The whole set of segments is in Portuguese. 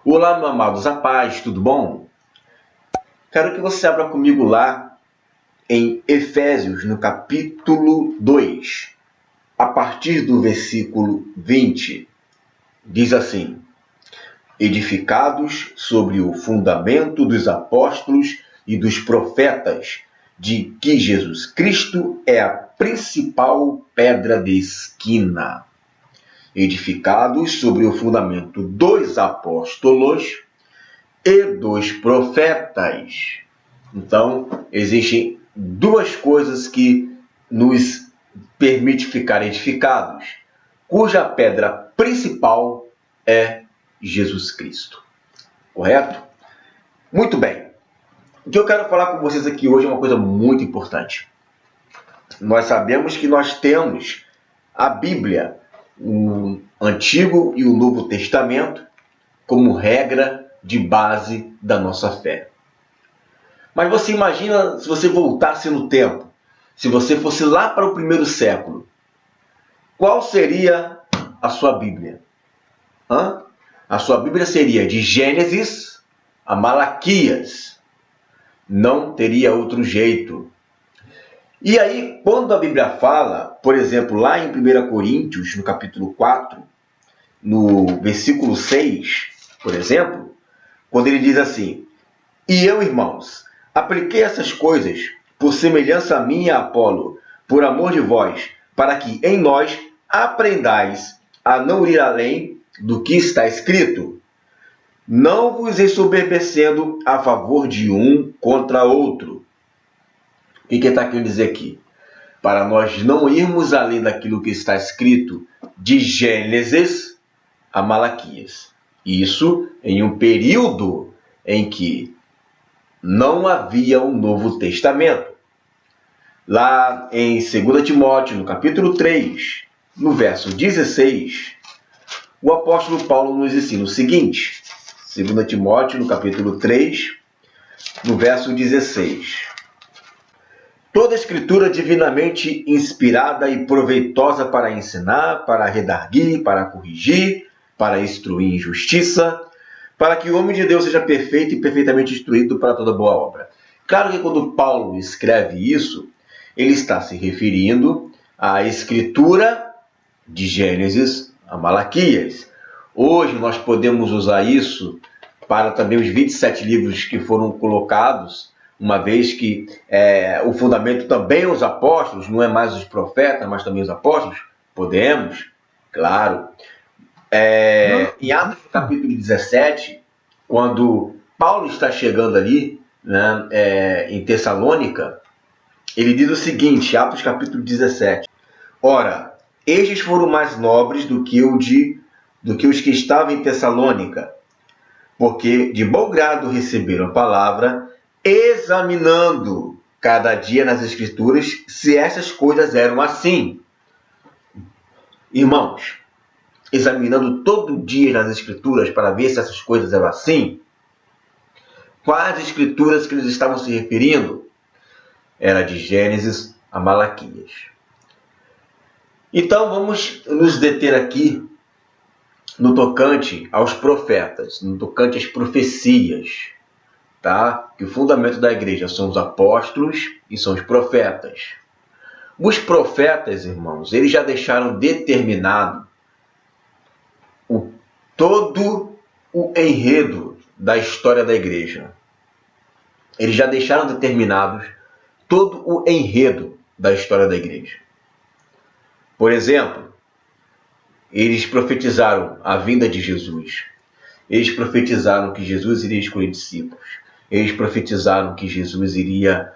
Olá, meus amados, a paz, tudo bom? Quero que você abra comigo lá em Efésios, no capítulo 2, a partir do versículo 20. Diz assim: edificados sobre o fundamento dos apóstolos e dos profetas, de que Jesus Cristo é a principal pedra de esquina. Edificados sobre o fundamento dos apóstolos e dos profetas. Então, existem duas coisas que nos permitem ficar edificados, cuja pedra principal é Jesus Cristo. Correto? Muito bem. O que eu quero falar com vocês aqui hoje é uma coisa muito importante. Nós sabemos que nós temos a Bíblia, o Antigo e o Novo Testamento, como regra de base da nossa fé. Mas você imagina se você voltasse no tempo, se você fosse lá para o primeiro século, qual seria a sua Bíblia? A sua Bíblia seria de Gênesis a Malaquias. Não teria outro jeito. E aí, quando a Bíblia fala, por exemplo, lá em 1 Coríntios, no capítulo 4, no versículo 6, por exemplo, quando ele diz assim: e eu, irmãos, apliquei essas coisas por semelhança a mim e a Apolo, por amor de vós, para que em nós aprendais a não ir além do que está escrito, não vos ensoberbecendo a favor de um contra outro. O que está querendo dizer aqui? Para nós não irmos além daquilo que está escrito de Gênesis a Malaquias. Isso em um período em que não havia um Novo Testamento. Lá em 2 Timóteo, no capítulo 3, no verso 16, o apóstolo Paulo nos ensina o seguinte: 2 Timóteo, no capítulo 3, no verso 16. Toda escritura divinamente inspirada e proveitosa para ensinar, para redarguir, para corrigir, para instruir em justiça, para que o homem de Deus seja perfeito e perfeitamente instruído para toda boa obra. Claro que quando Paulo escreve isso, ele está se referindo à escritura de Gênesis a Malaquias. Hoje nós podemos usar isso para também os 27 livros que foram colocados, uma vez que o fundamento também é os apóstolos, não é mais os profetas, mas também os apóstolos. Podemos, claro. Em Atos capítulo 17, quando Paulo está chegando ali, né, em Tessalônica, ele diz o seguinte, Atos capítulo 17: ora, estes foram mais nobres do que os que estavam em Tessalônica, porque de bom grado receberam a palavra, examinando cada dia nas Escrituras se essas coisas eram assim. Irmãos, examinando todo dia nas Escrituras para ver se essas coisas eram assim. Quais Escrituras que eles estavam se referindo? Era de Gênesis a Malaquias. Então vamos nos deter aqui no tocante aos profetas, no tocante às profecias, tá? Que o fundamento da igreja são os apóstolos e são os profetas. Os profetas, irmãos, eles já deixaram determinado todo o enredo da história da igreja. Eles já deixaram determinados todo o enredo da história da igreja. Por exemplo, eles profetizaram a vinda de Jesus. Eles profetizaram que Jesus iria escolher discípulos. Eles profetizaram que Jesus iria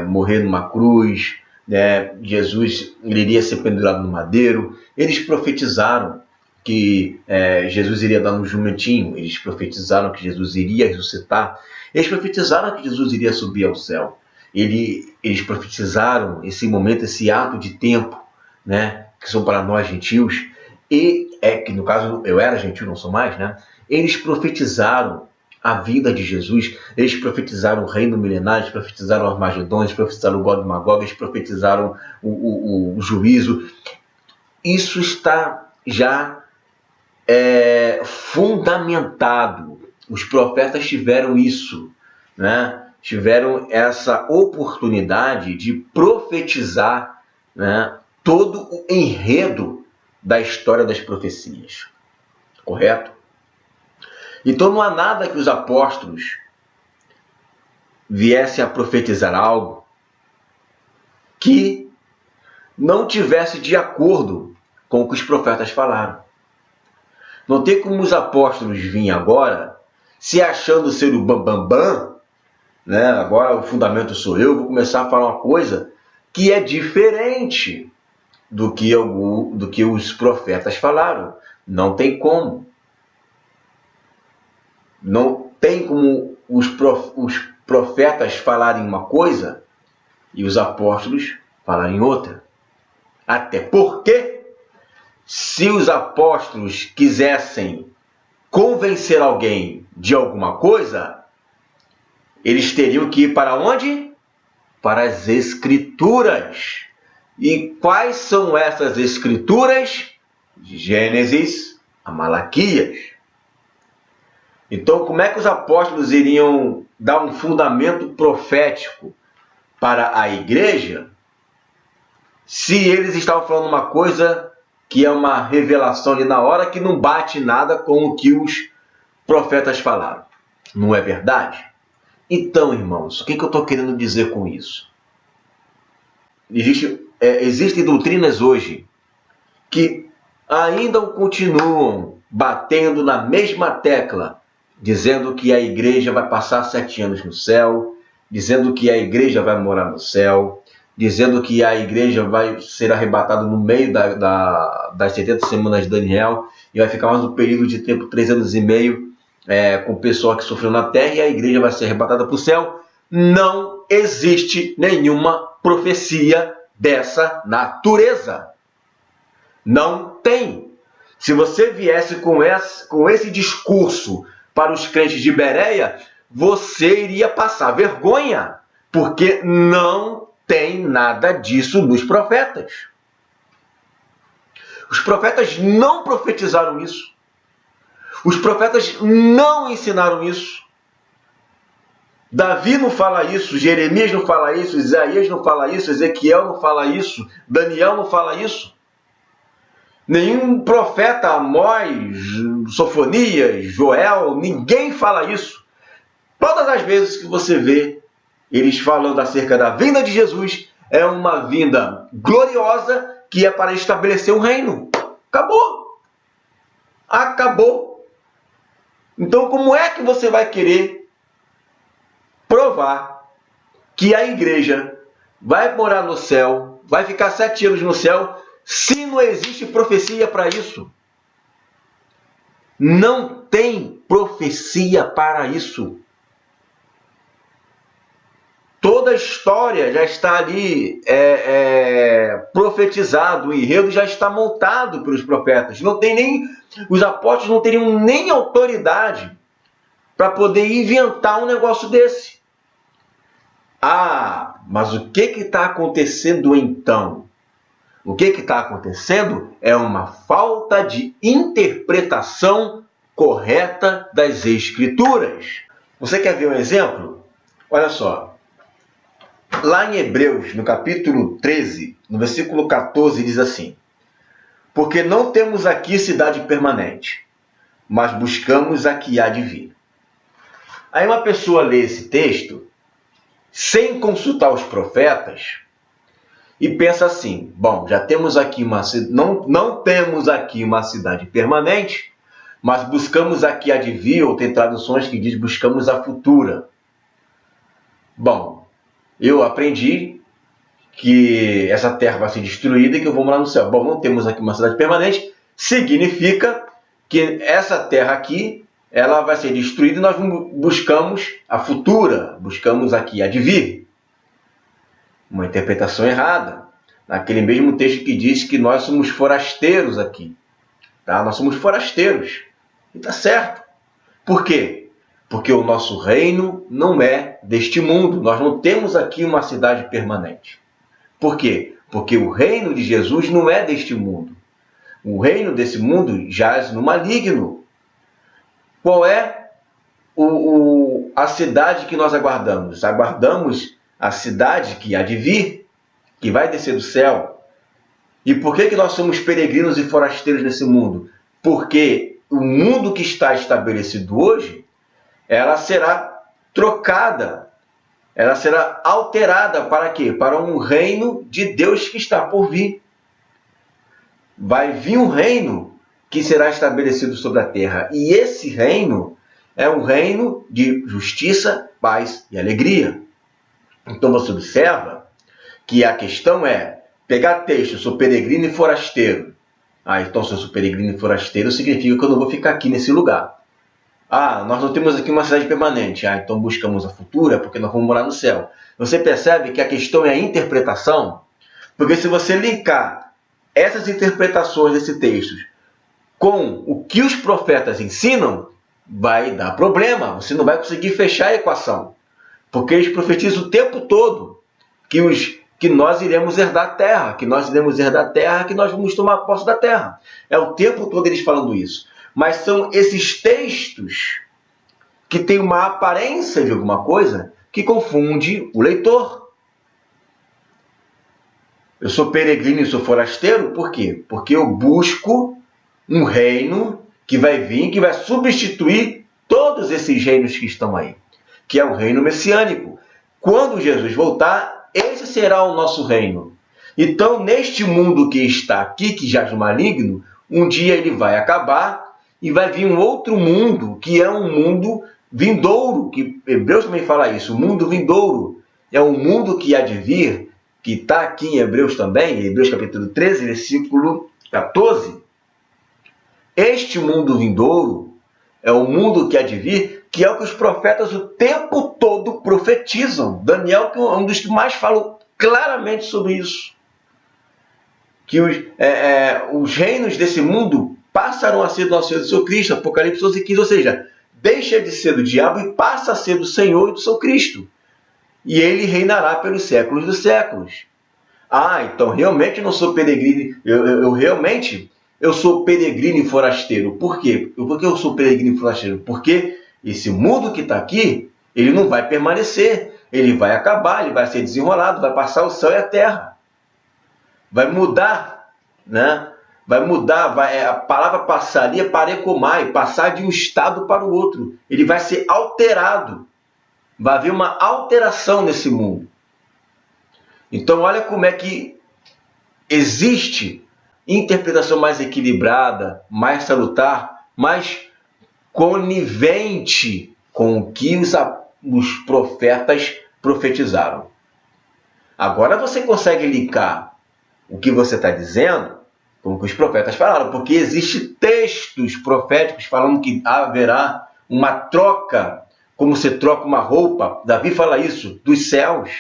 morrer numa cruz, né? Jesus iria ser pendurado no madeiro. Eles profetizaram que Jesus iria dar um jumentinho. Eles profetizaram que Jesus iria ressuscitar. Eles profetizaram que Jesus iria subir ao céu. Eles profetizaram esse momento, esse ato de tempo, né, que são para nós gentios, e que no caso eu era gentil, não sou mais, né? Eles profetizaram a vinda de Jesus, eles profetizaram o reino milenar, eles profetizaram o Armagedon, eles profetizaram o Gog e Magog, eles profetizaram o juízo. Isso está já fundamentado Os profetas tiveram isso, né? Tiveram essa oportunidade de profetizar, né, todo o enredo da história das profecias. Correto? Então não há nada que os apóstolos viessem a profetizar algo que não tivesse de acordo com o que os profetas falaram. Não tem como os apóstolos virem agora se achando ser o bambambam, né? Agora o fundamento sou eu, vou começar a falar uma coisa que é diferente do que os profetas falaram. Não tem como. Não tem como os profetas falarem uma coisa e os apóstolos falarem outra. Até porque, se os apóstolos quisessem convencer alguém de alguma coisa, eles teriam que ir para onde? Para as Escrituras. E quais são essas Escrituras? De Gênesis a Malaquias. Então, como é que os apóstolos iriam dar um fundamento profético para a igreja se eles estavam falando uma coisa que é uma revelação ali na hora que não bate nada com o que os profetas falaram? Não é verdade? Então, irmãos, o que eu estou querendo dizer com isso? Existem doutrinas hoje que ainda continuam batendo na mesma tecla, dizendo que a igreja vai passar 7 anos no céu, dizendo que a igreja vai morar no céu, dizendo que a igreja vai ser arrebatada no meio das 70 semanas de Daniel e vai ficar mais um período de tempo, 3 anos e meio, com o pessoal que sofreu na terra, e a igreja vai ser arrebatada para o céu. Não existe nenhuma profecia dessa natureza. Não tem. Se você viesse com esse discurso para os crentes de Bereia, você iria passar vergonha, porque não tem nada disso nos profetas. Os profetas não profetizaram isso. Os profetas não ensinaram isso. Davi não fala isso, Jeremias não fala isso, Isaías não fala isso, Ezequiel não fala isso, Daniel não fala isso. Nenhum profeta, Amós, Sofonias, Joel, ninguém fala isso. Todas as vezes que você vê eles falando acerca da vinda de Jesus, é uma vinda gloriosa que é para estabelecer um reino. Acabou. Acabou. Então, como é que você vai querer provar que a igreja vai morar no céu, vai ficar 7 anos no céu, se não existe profecia para isso? Não tem profecia para isso. Toda a história já está ali profetizado, o enredo já está montado pelos profetas. Não tem nem, os apóstolos não teriam nem autoridade para poder inventar um negócio desse. Ah, mas o que está acontecendo então? O que está acontecendo é uma falta de interpretação correta das Escrituras. Você quer ver um exemplo? Olha só. Lá em Hebreus, no capítulo 13, no versículo 14, diz assim: porque não temos aqui cidade permanente, mas buscamos a que há de vir. Aí uma pessoa lê esse texto sem consultar os profetas e pensa assim: bom, já temos aqui não temos aqui uma cidade permanente, mas buscamos a que há de vir, ou tem traduções que diz buscamos a futura. Bom, eu aprendi que essa terra vai ser destruída e que eu vou morar no céu. Bom, não temos aqui uma cidade permanente, significa que essa terra aqui, ela vai ser destruída e nós buscamos a futura, buscamos aqui a de vir. Uma interpretação errada. Naquele mesmo texto que diz que nós somos forasteiros aqui. Tá? Nós somos forasteiros. E está certo. Por quê? Porque o nosso reino não é deste mundo. Nós não temos aqui uma cidade permanente. Por quê? Porque o reino de Jesus não é deste mundo. O reino desse mundo jaz no maligno. Qual é a cidade que nós aguardamos? Aguardamos a cidade que há de vir, que vai descer do céu. E por que nós somos peregrinos e forasteiros nesse mundo? Porque o mundo que está estabelecido hoje, ela será trocada, ela será alterada para quê? Para um reino de Deus que está por vir. Vai vir um reino que será estabelecido sobre a terra. E esse reino é um reino de justiça, paz e alegria. Então você observa que a questão é pegar texto, eu sou peregrino e forasteiro. Então se eu sou peregrino e forasteiro, significa que eu não vou ficar aqui nesse lugar. Nós não temos aqui uma cidade permanente. Então buscamos a futura porque nós vamos morar no céu. Você percebe que a questão é a interpretação? Porque se você linkar essas interpretações desse texto com o que os profetas ensinam, vai dar problema. Você não vai conseguir fechar a equação. Porque eles profetizam o tempo todo que nós iremos herdar a terra, que nós vamos tomar posse da terra. É o tempo todo eles falando isso. Mas são esses textos que têm uma aparência de alguma coisa que confunde o leitor. Eu sou peregrino e sou forasteiro, por quê? Porque eu busco um reino que vai vir, que vai substituir todos esses reinos que estão aí, que é o reino messiânico. Quando Jesus voltar, esse será o nosso reino. Então, neste mundo que está aqui, que jaz no maligno, um dia ele vai acabar e vai vir um outro mundo, que é um mundo vindouro, que Hebreus também fala isso, o mundo vindouro. É um mundo que há de vir, que está aqui em Hebreus também, Hebreus capítulo 13, versículo 14. Este mundo vindouro é o mundo que há de vir, que é o que os profetas o tempo todo profetizam. Daniel, que é um dos que mais falam claramente sobre isso. Que os reinos desse mundo passarão a ser do nosso Senhor e do seu Cristo, Apocalipse 12:15, ou seja, deixa de ser do diabo e passa a ser do Senhor e do seu Cristo. E ele reinará pelos séculos dos séculos. Então realmente eu não sou peregrino, eu sou peregrino e forasteiro. Por quê? Por que eu sou peregrino e forasteiro? Porque esse mundo que está aqui, ele não vai permanecer, ele vai acabar, ele vai ser desenrolado, vai passar o céu e a terra. Vai mudar, né? Vai mudar, a palavra passaria parecomai, passar de um estado para o outro. Ele vai ser alterado. Vai haver uma alteração nesse mundo. Então, olha como é que existe interpretação mais equilibrada, mais salutar, mais conivente com o que os profetas profetizaram. Agora você consegue linkar o que você está dizendo com o que os profetas falaram, porque existem textos proféticos falando que haverá uma troca, como você troca uma roupa. Davi fala isso, dos céus,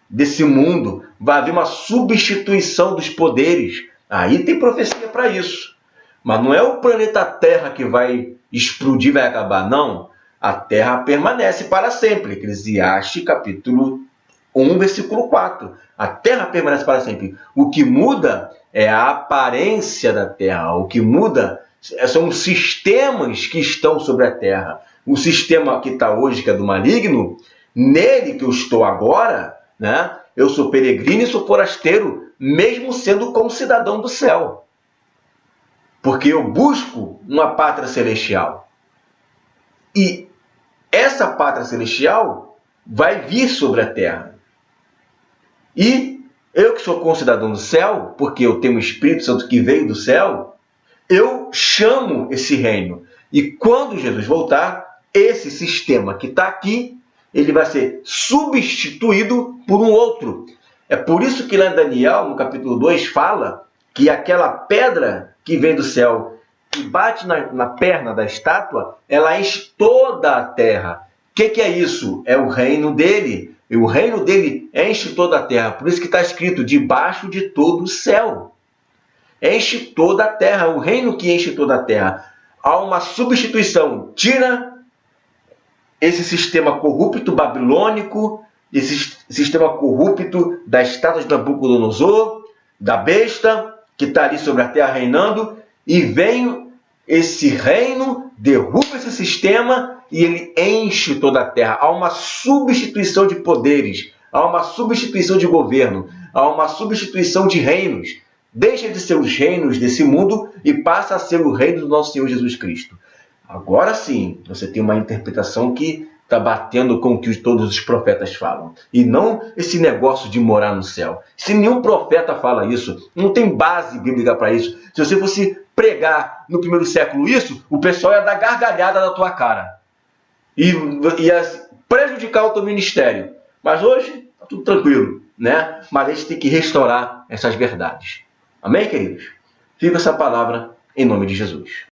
desse mundo. Vai haver uma substituição dos poderes. Aí tem profecia para isso. Mas não é o planeta Terra que vai explodir, vai acabar, não. A Terra permanece para sempre. Eclesiastes capítulo 1, versículo 4. A Terra permanece para sempre. O que muda é a aparência da Terra. O que muda são os sistemas que estão sobre a Terra. O sistema que está hoje, que é do maligno, nele que eu estou agora, né? Eu sou peregrino e sou forasteiro, mesmo sendo como cidadão do céu. Porque eu busco uma pátria celestial. E essa pátria celestial vai vir sobre a terra. E eu que sou concidadão do céu, porque eu tenho um Espírito Santo que veio do céu, eu chamo esse reino. E quando Jesus voltar, esse sistema que está aqui, ele vai ser substituído por um outro. É por isso que lá em Daniel, no capítulo 2, fala que aquela pedra que vem do céu e bate na perna da estátua, ela enche toda a terra. O que é isso? É o reino dele. E o reino dele enche toda a terra. Por isso que está escrito, debaixo de todo o céu. Enche toda a terra, o reino que enche toda a terra. Há uma substituição. Tira esse sistema corrupto babilônico, esse sistema corrupto da estátua de Nabucodonosor, da besta, que está ali sobre a terra reinando, e vem esse reino, derruba esse sistema e ele enche toda a terra. Há uma substituição de poderes, há uma substituição de governo, há uma substituição de reinos. Deixa de ser os reinos desse mundo e passa a ser o reino do nosso Senhor Jesus Cristo. Agora sim, você tem uma interpretação que está batendo com o que todos os profetas falam. E não esse negócio de morar no céu. Se nenhum profeta fala isso, não tem base bíblica para isso. Se você fosse pregar no primeiro século isso, o pessoal ia dar gargalhada na tua cara. E ia prejudicar o teu ministério. Mas hoje, está tudo tranquilo, né? Mas a gente tem que restaurar essas verdades. Amém, queridos? Fica essa palavra em nome de Jesus.